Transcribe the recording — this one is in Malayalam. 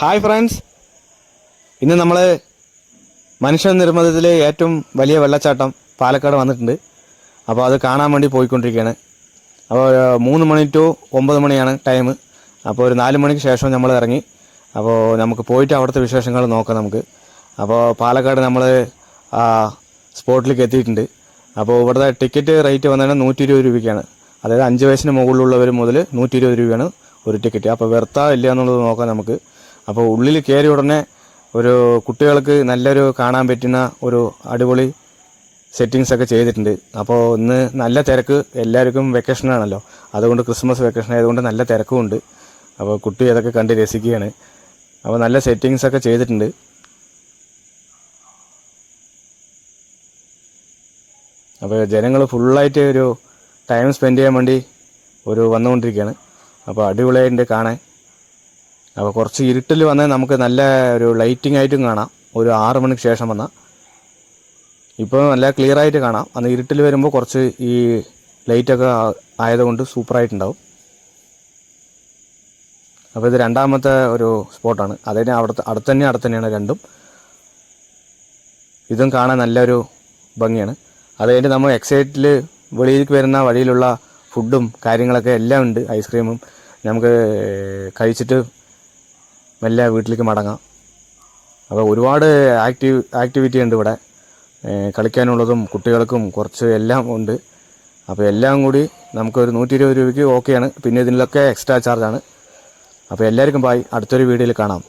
ഹായ് ഫ്രണ്ട്സ്, ഇന്ന് നമ്മൾ മനുഷ്യനിർമ്മിതത്തിലെ ഏറ്റവും വലിയ വെള്ളച്ചാട്ടം പാലക്കാട് വന്നിട്ടുണ്ട്. അപ്പോൾ അത് കാണാൻ വേണ്ടി പോയിക്കൊണ്ടിരിക്കുകയാണ്. അപ്പോൾ 3 മണി ടു 9 മണിയാണ് ടൈം. അപ്പോൾ ഒരു 4 മണിക്ക് ശേഷം നമ്മൾ ഇറങ്ങി. അപ്പോൾ നമുക്ക് പോയിട്ട് അവിടുത്തെ വിശേഷങ്ങൾ നോക്കാം നമുക്ക്. അപ്പോൾ പാലക്കാട് നമ്മൾ സ്പോട്ടിലേക്ക് എത്തിയിട്ടുണ്ട്. അപ്പോൾ ഇവിടുത്തെ ടിക്കറ്റ് റേറ്റ് വന്നത് 120 രൂപയ്ക്കാണ്. അതായത് 5 വയസ്സിന് മുകളിലുള്ളവർ മുതൽ 120 രൂപയാണ് ഒരു ടിക്കറ്റ്. അപ്പോൾ വെർത്താ ഇല്ല എന്നുള്ളത് നോക്കാം നമുക്ക്. അപ്പോൾ ഉള്ളിൽ കയറി ഉടനെ ഒരു കുട്ടികൾക്ക് നല്ലൊരു കാണാൻ പറ്റുന്ന ഒരു അടിപൊളി സെറ്റിങ്സ് ഒക്കെ ചെയ്തിട്ടുണ്ട്. അപ്പോൾ ഇന്ന് നല്ല തിരക്ക്, എല്ലാവർക്കും വെക്കേഷനാണല്ലോ, അതുകൊണ്ട് ക്രിസ്മസ് വെക്കേഷൻ ആയതുകൊണ്ട് നല്ല തിരക്കുമുണ്ട്. അപ്പോൾ കുട്ടി അതൊക്കെ കണ്ട് രസിക്കുകയാണ്. അപ്പോൾ നല്ല സെറ്റിങ്സ് ഒക്കെ ചെയ്തിട്ടുണ്ട്. അപ്പോൾ ജനങ്ങൾ ഫുള്ളായിട്ട് ഒരു ടൈം സ്പെൻഡ് ചെയ്യാൻ വേണ്ടി വന്നുകൊണ്ടിരിക്കുകയാണ്. അപ്പോൾ അടിപൊളിയായിട്ടുണ്ട് കാണാൻ. അപ്പോൾ കുറച്ച് ഇരുട്ടിൽ വന്നാൽ നമുക്ക് നല്ല ഒരു ലൈറ്റിംഗ് ആയിട്ടും കാണാം. ഒരു 6 മണിക്ക് ശേഷം വന്നാൽ ഇപ്പോൾ നല്ല ക്ലിയർ ആയിട്ട് കാണാം. അന്ന് ഇരുട്ടിൽ വരുമ്പോൾ കുറച്ച് ഈ ലൈറ്റൊക്കെ ആയതുകൊണ്ട് സൂപ്പറായിട്ടുണ്ടാവും. അപ്പോൾ ഇത് രണ്ടാമത്തെ ഒരു സ്പോട്ടാണ്. അതിന് അടുത്ത് തന്നെയാണ് രണ്ടും. ഇതും കാണാൻ നല്ലൊരു ഭംഗിയാണ്. അത് കഴിഞ്ഞിട്ട് നമ്മൾ എക്സൈറ്റിൽ വെളിയിലേക്ക് വരുന്ന വഴിയിലുള്ള ഫുഡും കാര്യങ്ങളൊക്കെ എല്ലാം ഉണ്ട്. ഐസ്ക്രീമും നമുക്ക് കഴിച്ചിട്ട് മെല്ലെ വീട്ടിലേക്ക് മടങ്ങാം. അപ്പോൾ ഒരുപാട് ആക്ടിവിറ്റി ഉണ്ട് ഇവിടെ. കളിക്കാനുള്ളതും കുട്ടികൾക്കും കുറച്ച് എല്ലാം ഉണ്ട്. അപ്പോൾ എല്ലാം കൂടി നമുക്കൊരു 120 രൂപയ്ക്ക് ഓക്കെയാണ്. പിന്നെ ഇതിലൊക്കെ എക്സ്ട്രാ ചാർജാണ്. അപ്പോൾ എല്ലാവർക്കും ബൈ. അടുത്തൊരു വീഡിയോയിൽ കാണാം.